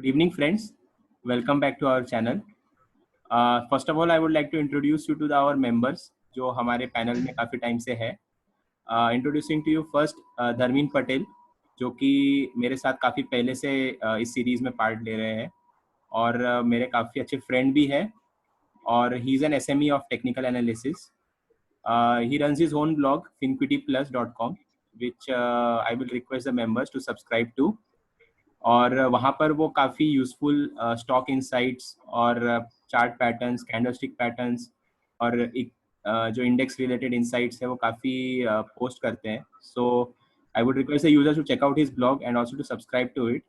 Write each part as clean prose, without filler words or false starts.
Good evening, friends. Welcome back to our channel. First of all, I would like to introduce you to our members जो हमारे panel में काफ़ी time से है. Introducing to you first धर्मीन Patel, जो कि मेरे साथ काफ़ी पहले से इस सीरीज़ में पार्ट ले रहे हैं और मेरे काफ़ी अच्छे फ्रेंड भी है और he is an SME of technical analysis. He runs his own blog finquityplus.com, which I will request the members to subscribe to. और वहाँ पर वो काफ़ी यूज़फुल स्टॉक इंसाइट्स और चार्ट पैटर्न्स, कैंडलस्टिक पैटर्न्स और एक जो इंडेक्स रिलेटेड इंसाइट्स है वो काफ़ी पोस्ट करते हैं. So I would request the users to check out his blog and also to subscribe to it.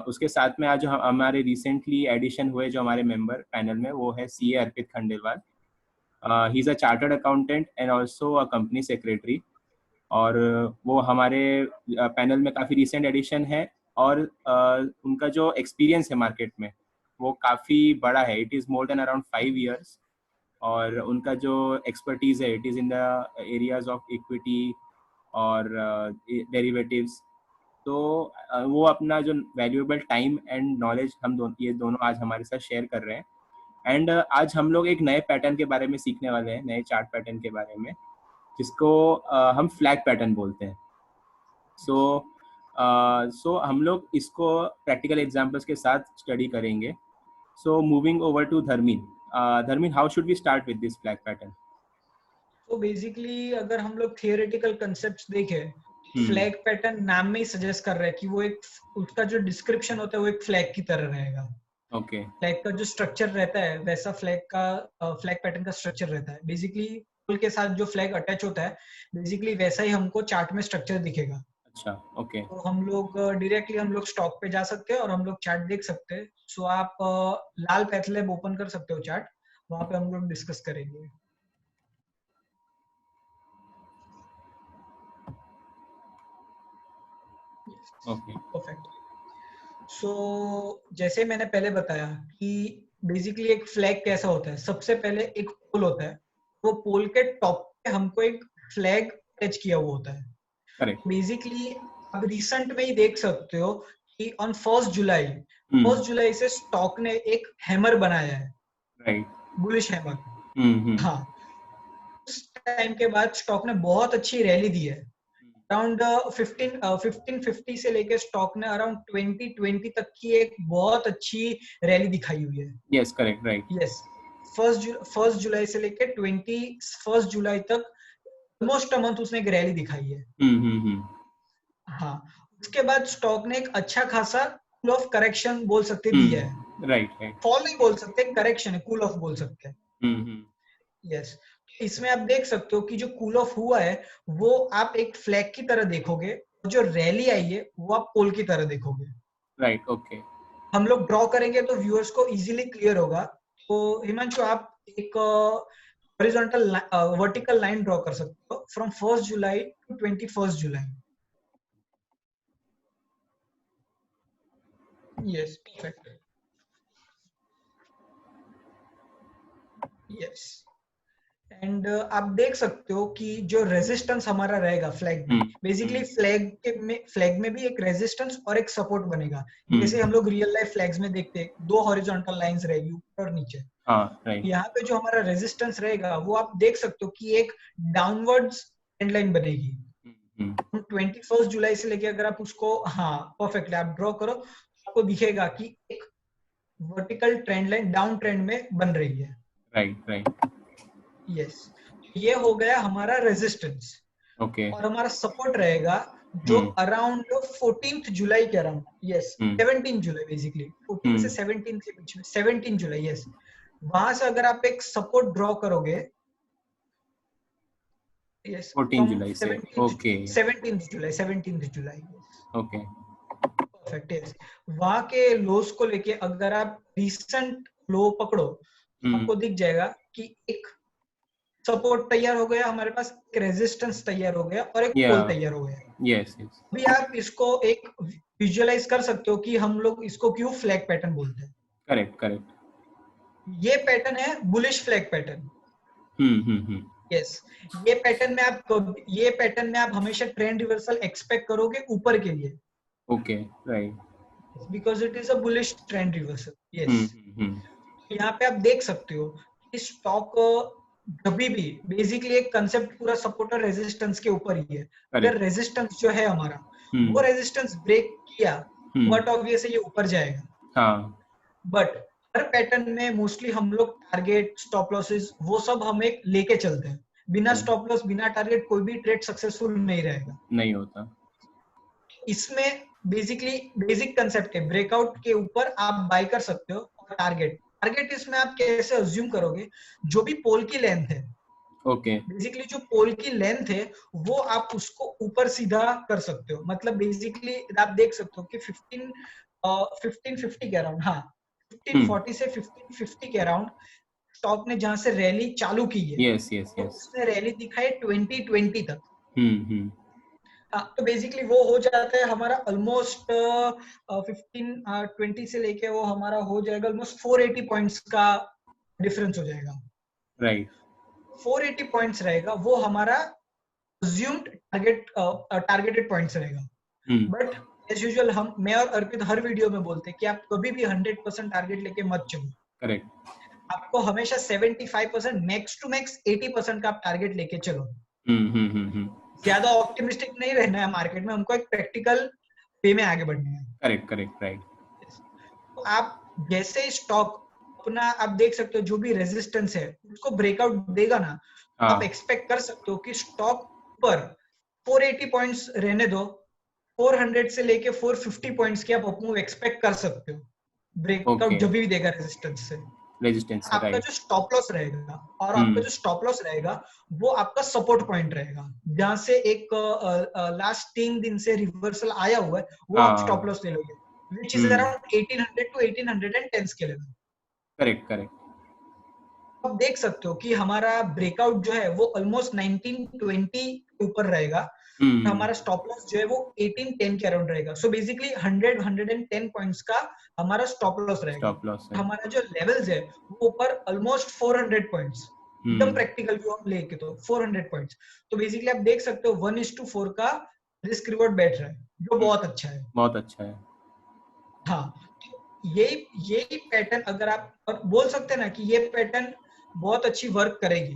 उसके साथ में आज हमारे रिसेंटली एडिशन हुए जो हमारे मेंबर पैनल में वो है CA Arpit Khandelwal. He is a chartered accountant and also a company secretary और वो हमारे पैनल में काफ़ी रिसेंट एडिशन है और उनका जो एक्सपीरियंस है मार्केट में वो काफ़ी बड़ा है. It is more than around 5 years और उनका जो एक्सपर्टीज़ है it is in the areas of equity और डेरिवेटिव्स. तो वो अपना जो वैल्यूएबल टाइम एंड नॉलेज हम ये दोनों आज हमारे साथ शेयर कर रहे हैं. एंड आज हम लोग एक नए पैटर्न के बारे में सीखने वाले हैं, नए चार्ट पैटर्न के बारे में जिसको हम फ्लैग पैटर्न बोलते हैं. सो हम लोग इसको प्रैक्टिकल एग्जांपल्स के साथ स्टडी करेंगे. So moving over to Dharmin. Dharmin, how should we start with this flag pattern? तो बेसिकली अगर हम लोग थियोरेटिकल कंसेप्ट्स देखें, फ्लैग पैटर्न नाम में ही सजेस्ट कर रहा है कि वो एक उसका जो डिस्क्रिप्शन होता है वो एक फ्लैग की तरह रहेगा. ओके. फ्लैग का जो स्ट्रक्चर रहता है वैसा फ्लैग पैटर्न का स्ट्रक्चर रहता है. बेसिकली फुल के साथ जो फ्लैग अटैच होता है बेसिकली वैसा ही हमको चार्ट में स्ट्रक्चर दिखेगा. अच्छा, ओके. तो हम लोग डायरेक्टली हम लोग स्टॉक पे जा सकते हैं और हम लोग चार्ट देख सकते हैं. सो आप लाल पैथलैब ओपन कर सकते हो चार्ट, वहां पे हम लोग डिस्कस करेंगे. ओके. परफेक्ट. सो जैसे मैंने पहले बताया कि बेसिकली एक फ्लैग कैसा होता है. सबसे पहले एक पोल होता है, वो पोल के टॉप पे हमको एक फ्लैग अटैच किया हुआ होता है. करेक्ट. बेसिकली अब रिसेंट में ही देख सकते हो कि ऑन 1 जुलाई से स्टॉक ने एक हैमर बनाया है, राइट. Bullish hammer. हाँ, उस टाइम के बाद स्टॉक ने बहुत अच्छी रैली दी है. अराउंड 1550 से लेके स्टॉक ने अराउंड 2020 तक की एक बहुत अच्छी रैली दिखाई हुई है. Yes, correct, right. Yes, first July से लेके 21 जुलाई तक ऑलमोस्ट अ मंथ उसने एक रैली दिखाई है. हाँ, उसके बाद स्टॉक ने एक अच्छा खासा कूल ऑफ करेक्शन बोल सकते दिया है. Right, right. फॉल नहीं बोल सकते, करेक्शन है, कूल ऑफ बोल सकते हैं. यस, इसमें आप देख सकते हो कि जो कूल ऑफ हुआ है वो आप एक फ्लैग की तरह देखोगे और जो रैली आई है वो आप पोल की तरह देखोगे. राइट. ओके. हम लोग ड्रॉ करेंगे तो व्यूअर्स को इजीली क्लियर होगा. तो हिमांशु, आप एक हॉरिजॉन्टल वर्टिकल लाइन ड्रॉ कर सकते हो from 1 July to 21 July. Yes, perfect. Yes, and आप देख सकते हो कि जो रेजिस्टेंस हमारा रहेगा फ्लैग में, बेसिकली फ्लैग में भी एक रेजिस्टेंस और एक सपोर्ट बनेगा. जैसे हम लोग रियल लाइफ फ्लैग्स में देखते हैं, 2 हॉरिजॉन्टल लाइंस रहेगी ऊपर और नीचे. यहाँ पे जो हमारा रेजिस्टेंस रहेगा वो आप देख सकते हो कि एक डाउनवर्ड्स ट्रेंड लाइन बनेगी. 21 जुलाई से लेके अगर आप उसको, हाँ परफेक्टली आप ड्रॉ करो, आपको दिखेगा कि एक vertical trend line down trend में बन रही है. Right, right. यस, ये हो गया हमारा रेजिस्टेंस. ओके. और हमारा सपोर्ट रहेगा जो अराउंड 14 जुलाई के अराउंड. यस, 17 जुलाई बेसिकली 14 से 17 के बीच में, 17 जुलाई. यस, वहां से अगर आप एक सपोर्ट ड्रॉ करोगे. यस, 14 जुलाई से. ओके. 17 जुलाई. ओके. परफेक्ट. यस, वहां के लोस को लेके अगर आप रिसेंट लो पकड़ो आपको दिख जाएगा कि एक सपोर्ट तैयार हो गया हमारे पास, एक रेजिस्टेंस तैयार हो गया और एक पोल तैयार हो गया. Yes, yes. अभी आप इसको एक विजुअलाइज कर सकते हो कि हम लोग इसको क्यों फ्लैग पैटर्न बोलते हैं. Correct, correct. ये पैटर्न है बुलिश फ्लैग पैटर्न. यस, ये पैटर्न में आप हमेशा ट्रेंड रिवर्सल एक्सपेक्ट करोगे ऊपर के लिए. Okay, right. Because it is a bullish trend reversal. Yes, hmm यहाँ पे आप देख सकते हो कि स्टॉक कभी भी बेसिकली एक कंसेप्ट पूरा सपोर्ट और रेजिस्टेंस के ऊपर ही है। अगर करेक्ट रेजिस्टेंस जो है हमारा वो हम्म रेजिस्टेंस ब्रेक किया, हम्म बट ऑब्वियसली ये ऊपर जाएगा। हाँ बट हर पैटर्न में मोस्टली हम लोग टारगेट स्टॉप लॉसेस वो सब हम एक लेके चलते हैं। बिना correct, स्टॉप लॉस बिना टारगेट कोई भी ट्रेड सक्सेसफुल नहीं रहेगा। नहीं होता इसमें बेसिकली बेसिक कंसेप्ट है, ब्रेकआउट के ऊपर आप बाय कर सकते हो। और टारगेट टारगेट इसमें आप कैसे अज्यूम करोगे, जो भी पोल की लेंथ है, ओके बेसिकली जो पोल की लेंथ है वो आप उसको ऊपर सीधा कर सकते हो। मतलब बेसिकली आप देख सकते हो कि 1550 के अराउंड, हाँ, हम्म 1540 से 1550 के अराउंड स्टॉक ने जहां से रैली चालू की है, यस यस तो यस उसने रैली दिखाई 2020 तक। हम्म हाँ, तो बेसिकली वो हो जाता है हमारा ऑलमोस्ट 1520 से लेके वो हमारा हो जाएगा ऑलमोस्ट 480 पॉइंट्स का डिफरेंस हो जाएगा। राइट 480 पॉइंट्स रहेगा वो हमारा अज्यूम्ड टारगेटेड पॉइंट्स रहेगा। हम्म बट एज यूजुअल हम मैं और अर्पित हर वीडियो में बोलते हैं कि आप कभी भी 100% टारगेट लेके मत चलो। करेक्ट आपको हमेशा 75%, मैक्स टू मैक्स 80% का आप टारगेट लेके चलो। हम्म ज्यादा ऑप्टिमिस्टिक नहीं रहना है मार्केट में, हमको एक प्रैक्टिकल वे में आगे बढ़ना है। करेक्ट करेक्ट राइट तो आप जैसे स्टॉक अपना आप देख सकते हो जो भी रेजिस्टेंस है उसको ब्रेकआउट देगा ना, आप हाँ एक्सपेक्ट कर सकते हो कि स्टॉक पर 480 पॉइंट्स रहने दो, 400 से लेके 450 पॉइंट्स की आप अपमूव एक्सपेक्ट कर सकते हो। ब्रेकआउट ओके जब भी देगा रेजिस्टेंस से। रेजिस्टेंस है आपका राइट जो स्टॉप लॉस रहेगा और आपका हम्म जो स्टॉप लॉस रहेगा वो आपका सपोर्ट पॉइंट रहेगा, जहां से एक लास्ट 3 दिन से रिवर्सल आया हुआ है वो आप स्टॉप हाँ लॉस ले लोगे, which is hmm around 1800 to 1810 के लेवल। करेक्ट करेक्ट आप देख सकते हो कि हमारा ब्रेकआउट जो है वो ऑलमोस्ट 1920 के ऊपर रहेगा, और हम्म हमारा स्टॉप लॉस जो है वो 1810 के अराउंड रहेगा। सो बेसिकली 100 पॉइंट्स का हमारा स्टॉप लॉस रहेगा। स्टॉप लॉस है हमारा जो लेवल्स है वो ऊपर ऑलमोस्ट 400 पॉइंट्स, एकदम हम्म प्रैक्टिकल व्यू हम लेके तो 400 पॉइंट्स। तो बेसिकली आप देख सकते हो 1:4 का रिस्क रिवॉर्ड बैठ रहा है, जो हम्म, बहुत अच्छा है। बहुत अच्छा है हाँ, यही यही पैटर्न अगर आप और बोल सकते हैं ना कि ये पैटर्न बहुत अच्छी वर्क करेगी।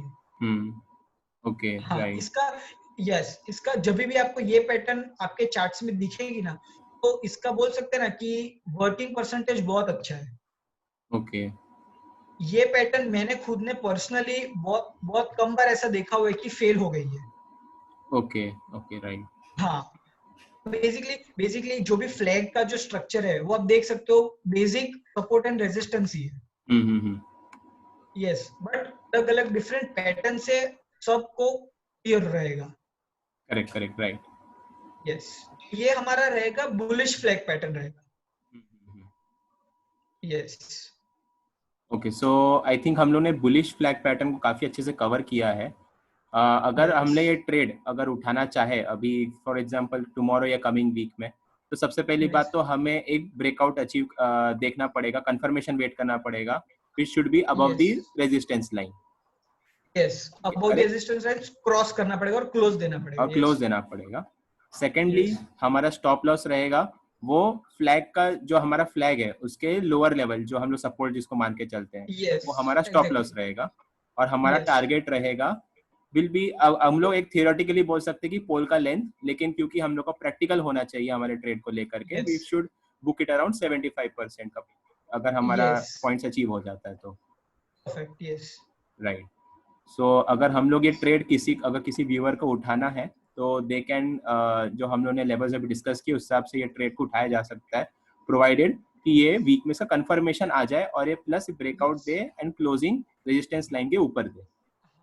ओके हाँ, राइट इसका यस, इसका जब भी आपको ये पैटर्न आपके चार्ट्स में दिखेगी ना, तो इसका बोल सकते हैं ना कि वर्किंग परसेंटेज बहुत अच्छा है। ओके ये पैटर्न मैंने खुद ने पर्सनली बहुत बहुत कम बार ऐसा देखा हुआ है कि फेल हो गई है। ओके ओके राइट हाँ, बेसिकली बेसिकली जो भी फ्लैग का जो स्ट्रक्चर है वो आप देख सकते हो, बेसिक सपोर्ट एंड रेजिस्टेंस ही है। हम्म यस, बट अलग अलग डिफरेंट पैटर्न से सबको क्लियर रहेगा। करेक्ट करेक्ट राइट यस, ये हमारा रहेगा बुलिश फ्लैग पैटर्न रहेगा। Yes, okay so I think हम लोग ने बुलिश फ्लैग पैटर्न को काफी अच्छे से कवर किया है अगर यस, हमने ये ट्रेड अगर उठाना चाहे अभी फॉर एग्जांपल टुमारो या कमिंग वीक में तो सबसे पहली बात यस, तो हमें एक ब्रेकआउट अचीव देखना पड़ेगा कंफर्मेशन वेट करना पड़ेगा which should be above the yes, resistance line yes, about the correct resistance line cross करना पड़ेगा और क्लोज देना और पड़ेगा। क्लोज यस, देना पड़ेगा सेकेंडली यस, हमारा स्टॉप लॉस रहेगा वो फ्लैग का जो हमारा फ्लैग है उसके लोअर लेवल जो हम लोग सपोर्ट जिसको मान के चलते हैं यस, वो हमारा स्टॉप लॉस एग्जैक्टली, रहेगा और हमारा यस, टारगेट रहेगा विल बी हम लोग एक थियोरेटिकली बोल सकते हैं कि पोल का लेंथ लेकिन क्योंकि हम लोग को प्रैक्टिकल होना चाहिए हमारे ट्रेड को लेकर के we yes, should book it around 75% का अगर हमारा यस, पॉइंट्स अचीव हो जाता है तो परफेक्ट, यस, राइट सो अगर हम लोग ये ट्रेड अगर किसी व्यूअर को उठाना है तो दे कैन जो हम लोग ने लेवल्स अभी डिस्कस किए उस हिसाब से ये ट्रेड को उठाया जा सकता है प्रोवाइडेड कि ये वीक में से कंफर्मेशन आ जाए और ये plus breakout yes. They and closing resistance line के ऊपर दे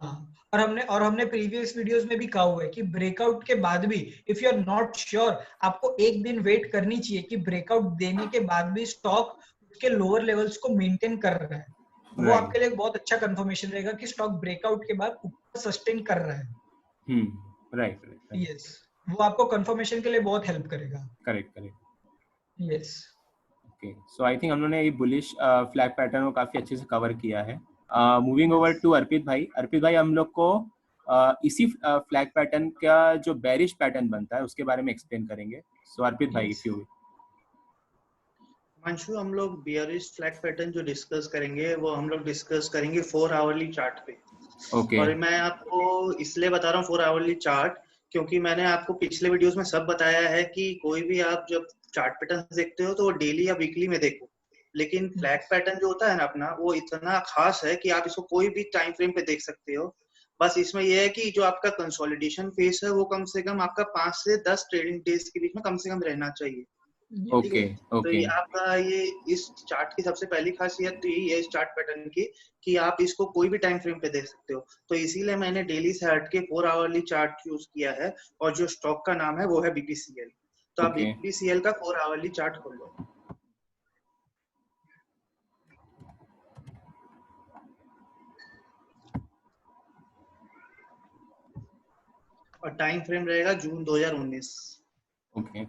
हाँ, और हमने प्रीवियस वीडियोस में भी कहा हुआ है कि ब्रेकआउट के बाद भी if you are not sure, आपको एक दिन वेट करनी चाहिए कि ब्रेकआउट देने के बाद भी स्टॉक उसके लोअर लेवल्स को मेंटेन कर रहा है। वो राइट आपके लिए एक बहुत अच्छा कंफर्मेशन रहेगा कि स्टॉक ब्रेकआउट के बाद ऊपर सस्टेन कर रहा है। राइट राइट राइट यस, वो आपको कंफर्मेशन के लिए बहुत हेल्प करेगा। Correct correct yes, okay so I think हम लोगों ने ये बुलिश फ्लैग पैटर्न को काफी अच्छे से कवर किया है मूविंग ओवर यस, टू अर्पित भाई हम लोग को इसी फ्लैग पैटर्न का जो बेरिश पैटर्न बनता है उसके बारे में एक्सप्लेन करेंगे सो अर्पित भाई यस। इफ यू हिमांशु, हम लोग बियरिश फ्लैग पैटर्न जो डिस्कस करेंगे वो हम लोग डिस्कस करेंगे 4 आवरली चार्ट पे। और मैं आपको इसलिए बता रहा हूँ 4 आवरली चार्ट, क्योंकि मैंने आपको पिछले वीडियोस में सब बताया है कि कोई भी आप जब चार्ट पैटर्न देखते हो तो वो डेली या वीकली में देखो, लेकिन फ्लैग पैटर्न जो होता है ना अपना, वो इतना खास है कि आप इसको कोई भी टाइम फ्रेम पे देख सकते हो। बस इसमें यह है कि जो आपका कंसोलिडेशन फेस है वो कम से कम आपका 5 से 10 ट्रेडिंग डेज के बीच में कम से कम रहना चाहिए। ठीक है, तो ये आपका ये इस चार्ट की सबसे पहली खासियत तो यही है इस चार्ट पैटर्न की कि आप इसको कोई भी टाइम फ्रेम पे देख सकते हो। तो इसीलिए मैंने डेली से हट के 4 आवरली चार्ट यूज किया है, और जो स्टॉक का नाम है वो है बीपीसीएल। तो आप बीपीसीएल का 4 आवरली चार्ट खोल लो। और टाइम फ्रेम रहेगा जून 2019। ओके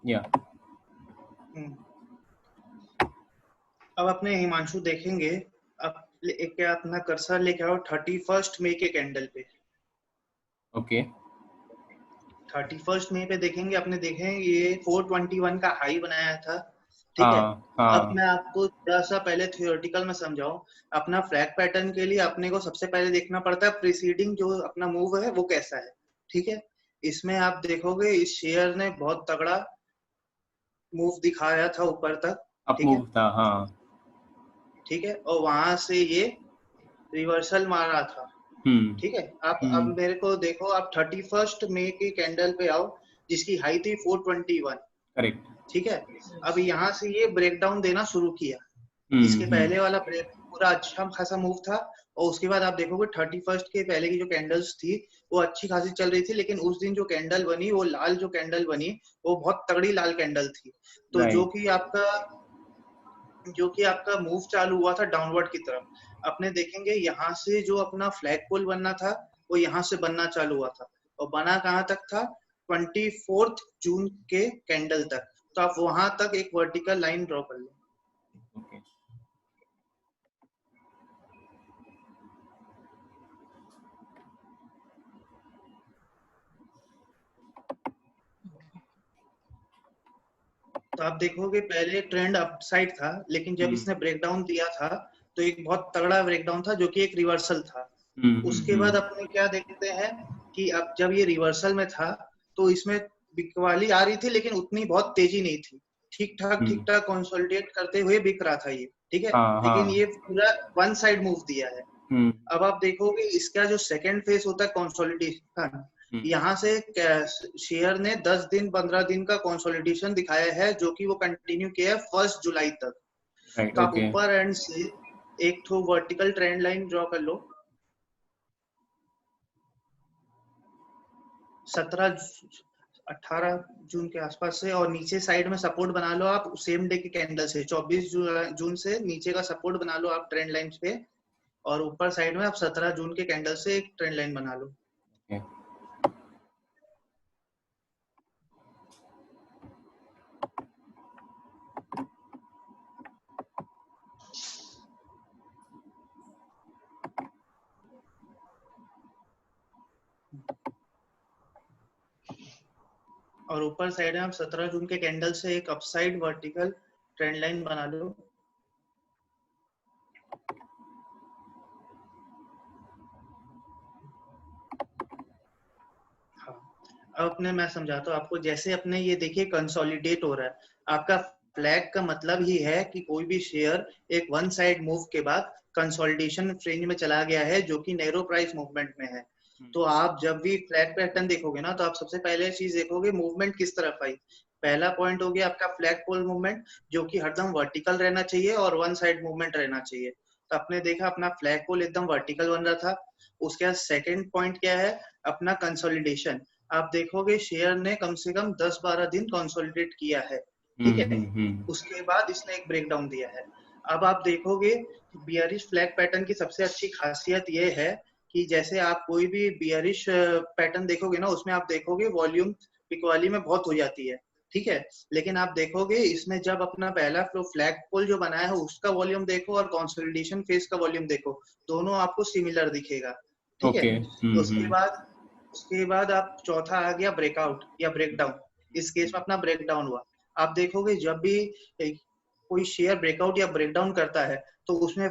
या अब अपने हिमांशु देखेंगे, अब क्या अपना कर्सर लेके आओ 31 मई के कैंडल पे। ओके 31 मई पे देखेंगे, अपने देखें ये 421 का हाई बनाया था। ठीक है, अब मैं आपको थोड़ा सा पहले थियोरेटिकल में समझाऊं। अपना फ्लैग पैटर्न के लिए अपने को सबसे पहले देखना पड़ता है प्रीसीडिंग जो अपना मूव है वो कैसा है। ठीक है, इसमें आप देखोगे इस शेयर ने बहुत तगड़ा मूव दिखाया था ऊपर तक। अप मूव था, हाँ ठीक है, और वहां से ये रिवर्सल मारा था। ठीक है, आप अब मेरे को देखो, आप 31 मई के कैंडल पे आओ जिसकी हाई थी 421। करेक्ट। ठीक है, अब यहाँ से ये ब्रेकडाउन देना शुरू किया। इसके पहले वाला ब्रेक पूरा अच्छा खासा मूव था, और उसके बाद आप देखोगे 31 के पहले की जो कैंडल्स थी वो अच्छी खासी चल रही थी, लेकिन उस दिन जो कैंडल बनी, वो लाल जो कैंडल बनी वो बहुत तगड़ी लाल कैंडल थी। तो जो कि आपका मूव चालू हुआ था डाउनवर्ड की तरफ। अपने देखेंगे यहाँ से जो अपना फ्लैग पोल बनना था वो यहाँ से बनना चालू हुआ था, और बना कहाँ तक था 24 जून के कैंडल तक। तो आप वहां तक एक वर्टिकल लाइन ड्रॉ कर लो। तो आप देखोगे पहले ट्रेंड अपसाइड था, लेकिन जब इसने ब्रेकडाउन दिया था तो एक बहुत तगड़ा ब्रेकडाउन था जो कि एक रिवर्सल था। उसके बाद अपने क्या देखते हैं कि अब जब ये रिवर्सल में था तो इसमें बिकवाली आ रही थी, लेकिन उतनी बहुत तेजी नहीं थी। ठीक ठाक कंसोलिडेट करते हुए बिक रहा था ये। ठीक है, लेकिन ये पूरा वन साइड मूव दिया है। अब आप देखोगे इसका जो सेकंड फेज होता है कंसोलिडेशन, यहाँ से शेयर ने 10 दिन 15 दिन का कंसोलिडेशन दिखाया है, जो कि वो कंटिन्यू किया है 1 जुलाई तक। तो आप ऊपर एंड से एक तो वर्टिकल ट्रेंड लाइन ड्रॉ कर लो 18 जून के आसपास से, और नीचे साइड में सपोर्ट बना लो आप सेम डे के कैंडल से 24 जून से नीचे का सपोर्ट बना लो आप ट्रेंड लाइन पे, और ऊपर साइड में आप 17 जून के कैंडल से एक ट्रेंड लाइन बना लो। और ऊपर साइड में आप 17 जून के कैंडल से एक अपसाइड वर्टिकल ट्रेंड लाइन बना लो। हाँ, अब अपने मैं समझाता हूँ आपको। जैसे अपने ये देखिए कंसोलिडेट हो रहा है, आपका फ्लैग का मतलब ही है कि कोई भी शेयर एक वन साइड मूव के बाद कंसोलिडेशन रेंज में चला गया है, जो कि नैरो प्राइस मूवमेंट में है। तो आप जब भी फ्लैग पैटर्न देखोगे ना, तो आप सबसे पहले चीज देखोगे मूवमेंट किस तरफ आई। पहला पॉइंट हो गया आपका फ्लैग पोल मूवमेंट, जो कि हरदम वर्टिकल रहना चाहिए और वन साइड मूवमेंट रहना चाहिए। तो आपने देखा अपना फ्लैग पोल एकदम वर्टिकल बन रहा था। उसके बाद सेकेंड पॉइंट क्या है, अपना कंसोलिडेशन। आप देखोगे शेयर ने कम से कम 10-12 दिन कंसोलिडेट किया है। ठीक है, उसके बाद इसने एक ब्रेकडाउन दिया है। अब आप देखोगे बियरिश फ्लैग पैटर्न की सबसे अच्छी खासियत ये है कि जैसे आप कोई भी बियरिश पैटर्न देखोगे ना, उसमें आप देखोगे वॉल्यूम इक्वाली में बहुत हो जाती है, ठीक है। लेकिन आप देखोगे इसमें जब अपना पहला फ्लैग पोल जो बनाया है उसका वॉल्यूम देखो और कंसोलिडेशन फेज का वॉल्यूम देखो, दोनों आपको सिमिलर दिखेगा, ठीक है। उसके बाद आप चौथा आ गया ब्रेकआउट या ब्रेकडाउन। इस केस में अपना ब्रेकडाउन हुआ। आप देखोगे जब भी कोई शेयर ब्रेकआउट या ब्रेकडाउन करता है तो उसमें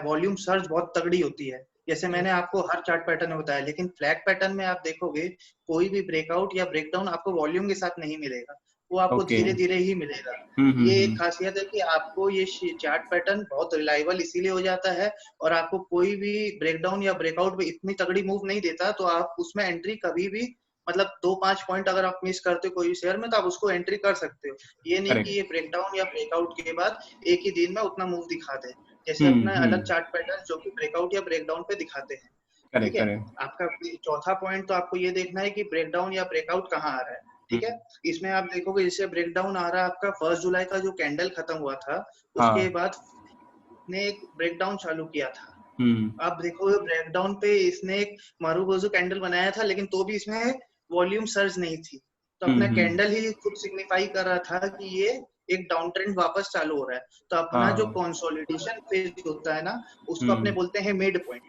वॉल्यूम सर्ज बहुत तगड़ी होती है, जैसे मैंने आपको हर चार्ट पैटर्न में बताया। लेकिन फ्लैग पैटर्न में आप देखोगे कोई भी ब्रेकआउट या ब्रेकडाउन आपको वॉल्यूम के साथ नहीं मिलेगा, वो आपको धीरे धीरे ही मिलेगा। ये एक खासियत है कि आपको ये चार्ट पैटर्न बहुत रिलायबल इसीलिए हो जाता है, और आपको कोई भी ब्रेकडाउन या ब्रेकआउट में इतनी तगड़ी मूव नहीं देता, तो आप उसमें एंट्री कभी भी मतलब 2-5 पॉइंट अगर आप मिस करते हो कोई शेयर में तो आप उसको एंट्री कर सकते हो। ये नहीं कि ये ब्रेकडाउन या ब्रेकआउट के बाद एक ही दिन में उतना मूव दिखा दे, जैसे अपना अलग चार्ट पैटर्न जो कि ब्रेकआउट या ब्रेकडाउन पे दिखाते हैं, ठीक है। आपका चौथा पॉइंट तो आपको ये देखना है कि ब्रेकडाउन या ब्रेकआउट कहाँ आ रहा है, ठीक है। इसमें आप देखोगे जैसे ब्रेकडाउन आ रहा है आपका 1 जुलाई का जो कैंडल खत्म हुआ था, उसके बाद ने एक ब्रेकडाउन चालू किया था। आप देखोगे ब्रेकडाउन पे इसने एक मारूबोजू कैंडल बनाया था, लेकिन तो भी इसमें वॉल्यूम सर्ज नहीं थी, तो अपना कैंडल ही खुद सिग्निफाई कर रहा था कि ये एक डाउन ट्रेंड वापस चालू हो रहा है। तो अपना जो कंसोलिडेशन फेज होता है ना, उसको अपने बोलते हैं मिड पॉइंट,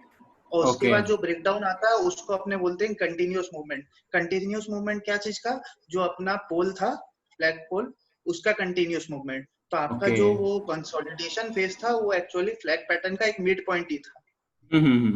और उसके बाद जो ब्रेकडाउन आता है उसको अपने बोलते हैं कंटिन्यूअस मूवमेंट। कंटिन्यूअस मूवमेंट क्या चीज का? जो अपना पोल था फ्लैग पोल, उसका कंटिन्यूअस मूवमेंट। तो आपका जो वो कंसोलिडेशन फेज था वो एक्चुअली फ्लैग पैटर्न का एक मिड पॉइंट ही था,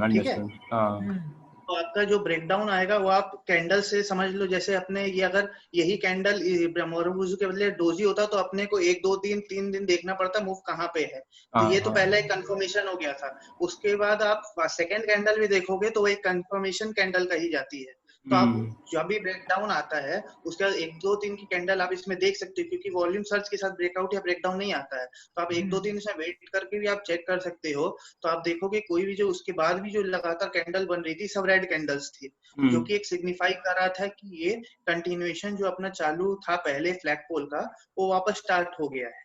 ठीक है। तो आपका जो ब्रेकडाउन आएगा वो आप कैंडल से समझ लो, जैसे अपने ये अगर यही कैंडल मारूबोजू के बदले डोजी होता तो अपने को 1-2-3 दिन देखना पड़ता मूव कहाँ पे है। तो ये तो पहले एक कंफर्मेशन हो गया था। उसके बाद आप सेकंड कैंडल भी देखोगे तो वो एक कंफर्मेशन कैंडल कही जाती है। तो आप जब भी ब्रेकडाउन आता है उसके बाद 1-2 दिन की कैंडल आप इसमें देख सकते हो, क्योंकि वॉल्यूम सर्च के साथ ब्रेकआउट या ब्रेकडाउन नहीं आता है। तो आप 1-2 दिन इसमें वेट करके भी आप चेक कर सकते हो। तो आप देखोगे कोई भी जो उसके बाद भी जो लगातार कैंडल बन रही थी सब रेड कैंडल्स थी, जो कि एक सिग्निफाई कर रहा था कि ये कंटिन्यूएशन जो अपना चालू था पहले फ्लैग पोल का वो वापस स्टार्ट हो गया है,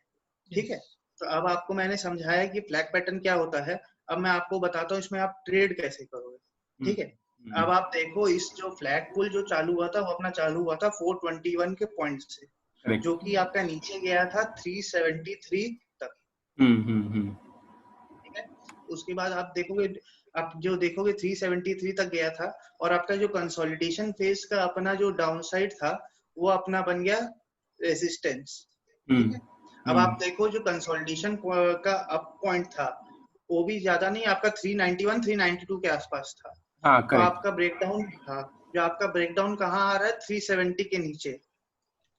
ठीक है। तो अब आपको मैंने समझाया कि फ्लैग पैटर्न क्या होता है। अब मैं आपको बताता हूँ इसमें आप ट्रेड कैसे करोगे, ठीक है। अब आप देखो इस जो फ्लैग पोल जो चालू हुआ था वो अपना चालू हुआ था 421 के पॉइंट से, जो कि आपका नीचे गया था 373 तक, ठीक है। उसके बाद आप देखोगे, आप जो देखोगे 373 तक गया था, और आपका जो कंसोलिडेशन फेज का अपना जो डाउन साइड था वो अपना बन गया रेजिस्टेंस, ठीक है। अब आप देखो जो कंसोलिडेशन का अप पॉइंट था वो भी ज्यादा नहीं, आपका 391 392 के आसपास था। तो आपका ब्रेकडाउन था, जो आपका ब्रेकडाउन कहाँ आ रहा है 370 के नीचे।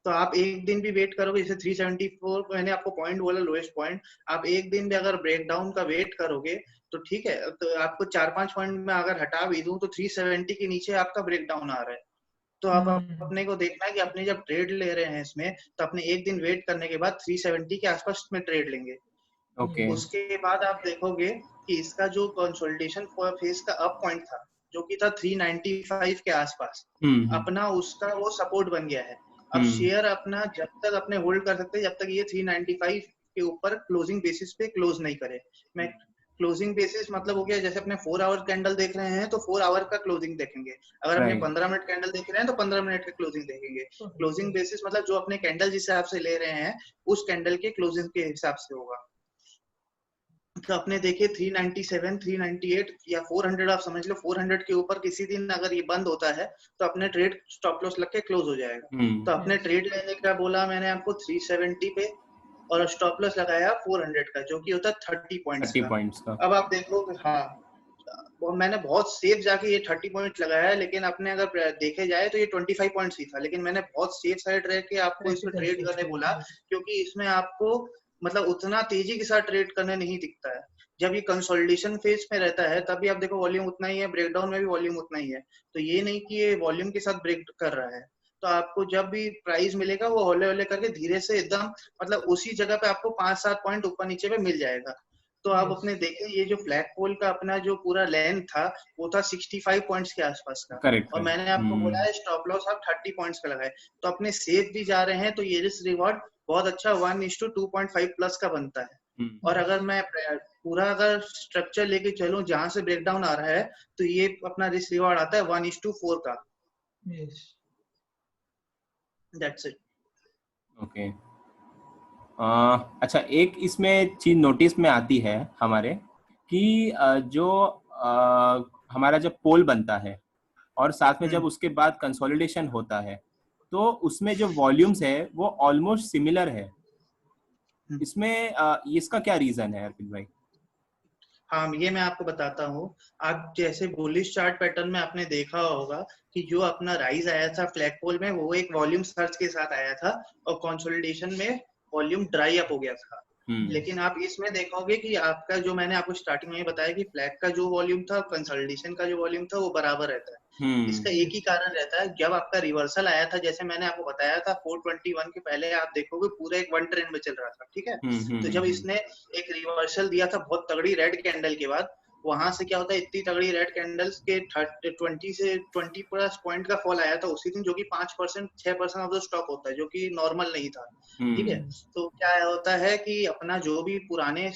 तो आप एक दिन भी वेट करोगे, जैसे 374 मैंने आपको पॉइंट बोला लोएस्ट पॉइंट, आप एक दिन भी अगर ब्रेकडाउन का वेट करोगे तो ठीक है, तो आपको 4-5 पॉइंट में अगर हटा भी दूं तो 370 के नीचे आपका ब्रेकडाउन आ रहा है। तो आप अपने को देखना है कि अपने जब ट्रेड ले रहे हैं इसमें, तो अपने एक दिन वेट करने के बाद 370 के आसपास में ट्रेड लेंगे। उसके बाद आप देखोगे कि इसका जो कंसोलिडेशन फेज का अप पॉइंट था जो कि था 395 के आसपास, अपना उसका वो सपोर्ट बन गया है। अब शेयर अपना जब तक अपने होल्ड कर सकते हैं जब तक ये 395 के ऊपर क्लोजिंग बेसिस पे क्लोज नहीं करे। मैं क्लोजिंग बेसिस मतलब हो गया, जैसे अपने 4 आवर कैंडल देख रहे हैं तो 4 आवर का क्लोजिंग देखेंगे, अगर अपने 15 मिनट कैंडल देख रहे हैं तो 15 मिनट का क्लोजिंग देखेंगे। क्लोजिंग बेसिस मतलब जो अपने कैंडल जिस हिसाब से ले रहे हैं उस कैंडल के क्लोजिंग के हिसाब से होगा। तो अपने देखिए 397, 398 या 400 आप समझ लो, 400 के ऊपर किसी दिन अगर ये बंद होता है तो अपने ट्रेड स्टॉप लॉस लग के क्लोज हो जाएगा। तो अपने ट्रेड लेने का बोला मैंने आपको 370 पे, और स्टॉप लॉस लगाया 400 का, जो कि होता है 30 पॉइंट्स का। अब आप देखो, हाँ मैंने बहुत सेफ जाके ये 30 पॉइंट लगाया है, लेकिन अपने अगर देखे जाए तो ये 25 पॉइंट्स ही था, लेकिन मैंने बहुत सेफ साइड रह के आपको इसमें ट्रेड करने बोला, क्योंकि इसमें आपको मतलब उतना तेजी के साथ ट्रेड करने नहीं दिखता है। जब ये कंसोलिडेशन फेज में रहता है तब भी आप देखो वॉल्यूम उतना ही है, ब्रेकडाउन में भी वॉल्यूम उतना ही है। तो ये नहीं कि ये वॉल्यूम के साथ ब्रेक कर रहा है। तो आपको जब भी प्राइस मिलेगा वो हौले हौले करके धीरे से एकदम मतलब उसी जगह पे आपको 5-7 पॉइंट ऊपर नीचे पे मिल जाएगा। तो आप अपने देखें ये जो फ्लैग पोल का अपना जो पूरा लेंथ था वो था 65 पॉइंट्स के आसपास का, और मैंने आपको बोला है स्टॉप लॉस आप 30 पॉइंट्स का लगाए, तो अपने सेफ भी जा रहे हैं। तो ये रिस्क रिवॉर्ड बहुत अच्छा 1:2.5 प्लस का बनता है। और अगर मैं पूरा अगर स्ट्रक्चर लेके चलूं जहां से ब्रेकडाउन आ रहा है तो ये अपना रिस्क रिवार्ड आता है 1:4 का। That's it. ओके। अच्छा, एक इसमें चीज नोटिस में आती है हमारे कि जो हमारा जब पोल बनता है और साथ में जब उसके बाद कंसोलिडेशन होता है तो उसमें जो वॉल्यूम्स है वो ऑलमोस्ट सिमिलर है। इसमें इसका क्या रीजन है अर्पित भाई? हाँ, ये मैं आपको बताता हूँ। आप जैसे बुलिश चार्ट पैटर्न में आपने देखा होगा कि जो अपना राइज आया था फ्लैगपोल में वो एक वॉल्यूम सर्च के साथ आया था और कंसोलिडेशन में वॉल्यूम ड्राई अप हो गया था। लेकिन आप इसमें देखोगे कि आपका जो मैंने आपको स्टार्टिंग में बताया कि फ्लैग का जो वॉल्यूम था कंसोलिडेशन का जो वॉल्यूम था वो बराबर रहता है। इसका एक ही कारण रहता है, जब आपका रिवर्सल आया था जैसे मैंने आपको बताया था 421 के पहले आप देखोगे पूरा एक वन ट्रेंड में चल रहा था, ठीक है। तो जब इसने एक रिवर्सल दिया था बहुत तगड़ी रेड कैंडल के बाद, वहां से क्या होता है इतनी तगड़ी रेड कैंडल्स के 20 प्लस पॉइंट का फॉल आया था उसी दिन, जो कि 5% 6% ऑफ द स्टॉक होता है, जो कि नॉर्मल नहीं था, ठीक है। तो क्या होता है कि अपना जो भी पुराने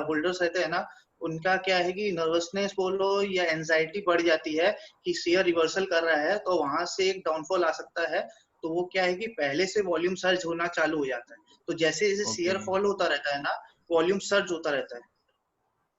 होल्डर्स रहते हैं ना, उनका क्या है कि नर्वसनेस बोलो या एंजाइटी बढ़ जाती है कि शेयर रिवर्सल कर रहा है तो वहां से एक डाउनफॉल आ सकता है। तो वो क्या है कि पहले से वॉल्यूम सर्ज होना चालू हो जाता है। तो जैसे जैसे शेयर फॉल होता रहता है ना, वॉल्यूम सर्ज होता रहता है।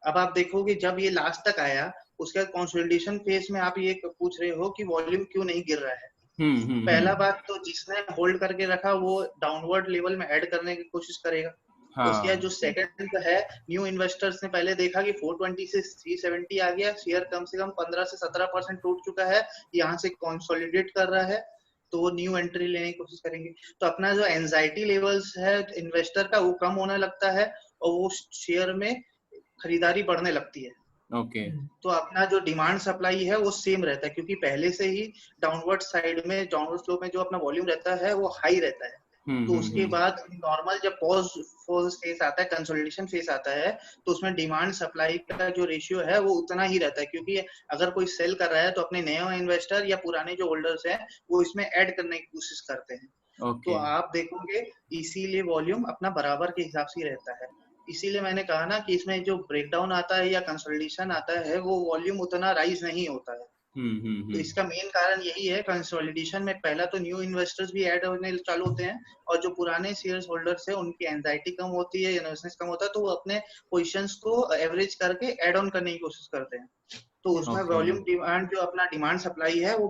अब आप देखोगे जब ये लास्ट तक आया उसके बाद कंसोलिडेशन फेज में आप ये पूछ रहे हो कि वॉल्यूम क्यों नहीं गिर रहा है। पहला बात तो जिसने होल्ड करके रखा वो डाउनवर्ड लेवल में ऐड करने की कोशिश करेगा। उसके बाद जो सेकंड है, न्यू इन्वेस्टर्स ने पहले देखा कि 420 से 370 आ गया, शेयर कम से कम 15 से 17% टूट चुका है, यहाँ से कंसोलिडेट कर रहा है, तो वो न्यू एंट्री लेने की कोशिश करेंगे। तो अपना जो एंजाइटी लेवल्स है इन्वेस्टर का वो कम होने लगता है और वो शेयर में खरीदारी बढ़ने लगती है। तो अपना जो डिमांड सप्लाई है वो सेम रहता है, क्योंकि पहले से ही डाउनवर्ड साइड में डाउनवर्ड स्लोप में जो अपना वॉल्यूम रहता है वो हाई रहता है। तो उसके बाद नॉर्मल जब पॉज फेस आता है, कंसोलिडेशन फेस आता है, तो उसमें डिमांड सप्लाई का जो रेशियो है वो उतना ही रहता है, क्योंकि अगर कोई सेल कर रहा है तो अपने नए इन्वेस्टर या पुराने जो होल्डर्स हैं वो इसमें ऐड करने की कोशिश करते हैं। तो आप देखोगे इसीलिए वॉल्यूम अपना बराबर के हिसाब से रहता है। इसीलिए मैंने कहा ना कि इसमें जो ब्रेकडाउन आता है या कंसोलिडेशन आता है वो वॉल्यूम उतना राइज नहीं होता है। तो इसका मेन कारण यही है, कंसोलिडेशन में पहला तो न्यू इन्वेस्टर्स भी ऐड होने चालू होते हैं और जो पुराने शेयर होल्डर्स है उनकी एंजाइटी कम होती है या नर्वसनेस कम होता है, तो वो अपने पोजीशंस को एवरेज करके ऐड ऑन करने की कोशिश करते हैं। तो उसमें वॉल्यूम डिमांड जो अपना डिमांड सप्लाई है वो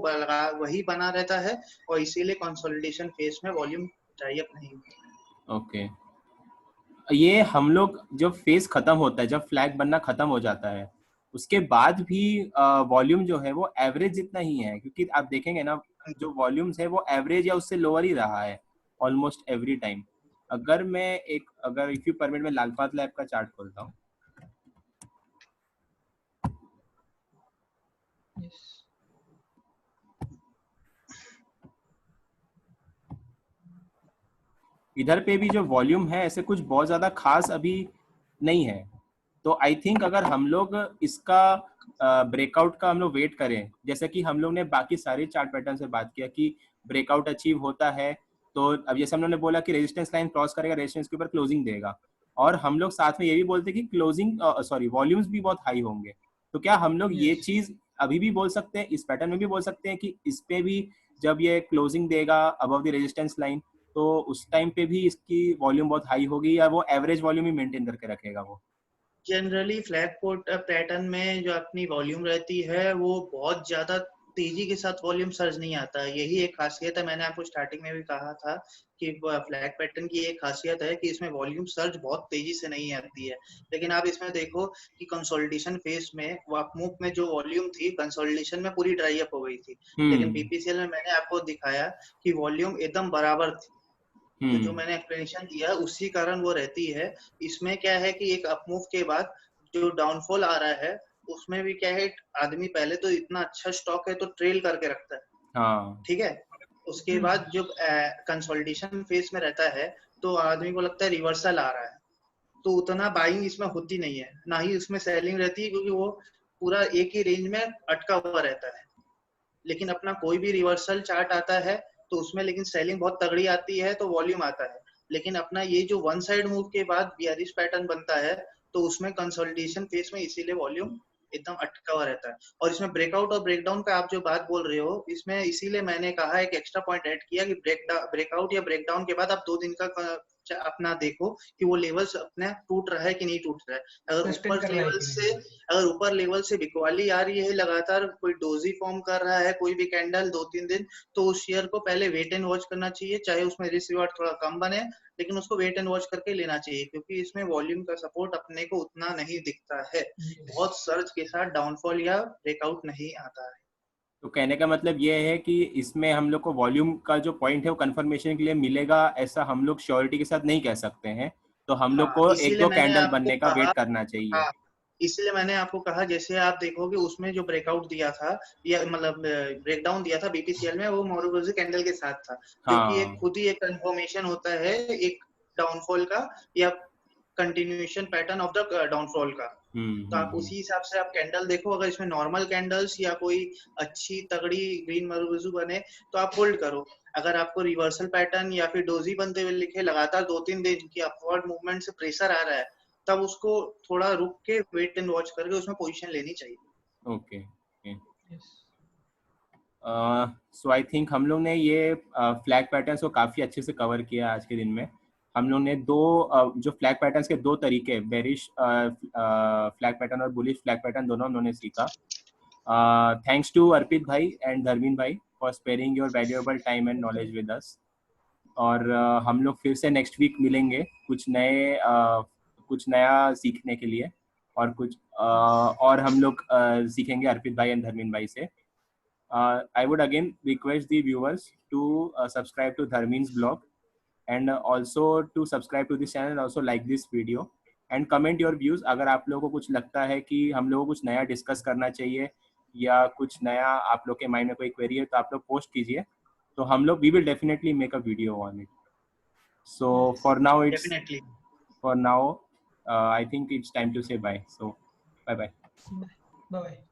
वही बना रहता है और इसीलिए कंसोलिडेशन फेज में वॉल्यूम ड्राई अप नहीं होता। ओके। ये हम लोग जब फेज खत्म होता है, जब फ्लैग बनना खत्म हो जाता है, उसके बाद भी वॉल्यूम जो है वो एवरेज जितना ही है, क्योंकि आप देखेंगे ना जो वॉल्यूम्स है वो एवरेज या उससे लोअर ही रहा है ऑलमोस्ट एवरी टाइम। अगर इफ यू परमिट मैं लालपात लैब का चार्ट खोलता हूँ। इधर पे भी जो वॉल्यूम है ऐसे कुछ बहुत ज्यादा खास अभी नहीं है। तो आई थिंक अगर हम लोग इसका ब्रेकआउट का हम लोग वेट करें, जैसे कि हम लोग ने बाकी सारे चार्ट पैटर्न से बात किया कि ब्रेकआउट अचीव होता है तो अब जैसे हम लोगों ने बोला कि रेजिस्टेंस लाइन क्रॉस करेगा, रेजिस्टेंस के ऊपर क्लोजिंग देगा, और हम लोग साथ में ये भी बोलते हैं कि क्लोजिंग वॉल्यूम्स भी बहुत हाई होंगे। तो क्या हम लोग ये चीज अभी भी बोल सकते हैं, इस पैटर्न में भी बोल सकते हैं कि इस पे भी जब ये क्लोजिंग देगा अबव द रेजिस्टेंस लाइन तो उस टाइम पे भी इसकी वॉल्यूम बहुत हाई होगी, या वो एवरेज वॉल्यूम ही मेंटेन करके रखेगा? वो जनरली फ्लैग पैटर्न में जो अपनी वॉल्यूम रहती है वो बहुत ज्यादा तेजी के साथ वॉल्यूम सर्ज नहीं आता है। यही एक खासियत है, मैंने आपको स्टार्टिंग में भी कहा था कि फ्लैग पैटर्न की एक खासियत है कि इसमें वॉल्यूम सर्ज बहुत तेजी से नहीं आती है। लेकिन आप इसमें देखो कि कंसोलिडेशन फेज में अपमूव में जो वॉल्यूम थी कंसोलिडेशन में पूरी ड्राई अप हो गई थी, लेकिन बीपीसीएल में मैंने आपको दिखाया कि वॉल्यूम एकदम बराबर थी। तो जो मैंने एक्सप्लेनेशन दिया उसी कारण वो रहती है। इसमें क्या है कि एक अपमूव के बाद जो डाउनफॉल आ रहा है उसमें भी क्या है, आदमी पहले तो इतना अच्छा स्टॉक है तो ट्रेल करके रखता है, ठीक है। उसके बाद जब कंसोलिडेशन फेज में रहता है तो आदमी को लगता है रिवर्सल आ रहा है, तो उतना बाइंग इसमें होती नहीं है, ना ही उसमें सेलिंग रहती है, क्योंकि वो पूरा एक ही रेंज में अटका हुआ रहता है। लेकिन अपना कोई भी रिवर्सल चार्ट आता है तो उसमें लेकिन सेलिंग बहुत तगड़ी आती है तो वॉल्यूम आता है। लेकिन अपना ये जो वन साइड मूव के बाद बियरिश पैटर्न बनता है तो उसमें कंसोलिडेशन फेज में इसीलिए वॉल्यूम एकदम अटका हुआ रहता है। और इसमें ब्रेकआउट और ब्रेकडाउन का आप जो बात बोल रहे हो, इसमें इसीलिए मैंने कहा एक एक्स्ट्रा पॉइंट ऐड किया कि ब्रेकआउट या ब्रेकडाउन के बाद आप 2 दिन का अपना देखो कि वो लेवल्स अपने टूट रहा है कि नहीं टूट रहा है। अगर ऊपर लेवल से बिकवाली आ रही है, लगातार कोई डोजी फॉर्म कर रहा है कोई भी कैंडल 2-3 दिन, तो उस शेयर को पहले वेट एंड वॉच करना चाहिए, चाहे उसमें रिस्क रिवार्ड थोड़ा कम बने, लेकिन उसको वेट एंड वॉच करके लेना चाहिए, क्योंकि इसमें वॉल्यूम का सपोर्ट अपने को उतना नहीं दिखता है। बहुत सर्ज के साथ डाउनफॉल या ब्रेकआउट नहीं आता है। तो कहने का मतलब ये है कि इसमें हम लोग को वॉल्यूम का जो पॉइंट है वो कंफर्मेशन के लिए मिलेगा, ऐसा हम लोग श्योरिटी के साथ नहीं कह सकते हैं। तो हम लोग को एक दो कैंडल बनने का वेट करना चाहिए। इसलिए मैंने आपको कहा, जैसे आप देखोगे उसमें जो ब्रेकआउट दिया था या मतलब ब्रेकडाउन दिया था बीपीसीएल में, वो मोरोबोजी कैंडल के साथ था, क्योंकि एक खुद ही एक कंफर्मेशन होता है एक डाउनफॉल का या continuation pattern of the downfall का। तो आप उसी हिसाब से आप कैंडल देखो, अगर इसमें नॉर्मल कैंडल्स या कोई अच्छी तगड़ी ग्रीन मोरोबोजी बने तो आप होल्ड करो। अगर आपको रिवर्सल पैटर्न या फिर डोजी बनते हुए लिखे लगातार 2-3 दिन की अपवर्ड मूवमेंट से प्रेशर आ रहा है, तब उसको थोड़ा रुक के वेट एंड वॉच करके उसमें पोजीशन लेनी चाहिए। ओके। सो आई थिंक हम लोग ने ये फ्लैग पैटर्न्स को काफी अच्छे से कवर किया आज के दिन में। हम लोग ने जो फ्लैग पैटर्न्स के 2 तरीके, बेरिश फ्लैग पैटर्न और बुलिश फ्लैग पैटर्न, दोनों उन्होंने सीखा। थैंक्स टू अर्पित भाई एंड धर्मीन भाई for sparing your valuable time and knowledge with us. और हम लोग फिर से नेक्स्ट वीक मिलेंगे कुछ नया सीखने के लिए, और हम लोग सीखेंगे अर्पित भाई एंड धर्मीन भाई से। I would again request the viewers to subscribe to Dharmeen's blog and also to subscribe to this channel and also like this video and comment your views। अगर आप लोगों को कुछ लगता है कि हम लोगों को कुछ नया डिस्कस करना चाहिए या कुछ नया आप लोग के माइंड में कोई क्वेरी है तो आप लोग पोस्ट कीजिए, तो हम लोग we will definitely make a video on it। So for now I think it's time to say bye। So bye bye। Bye bye।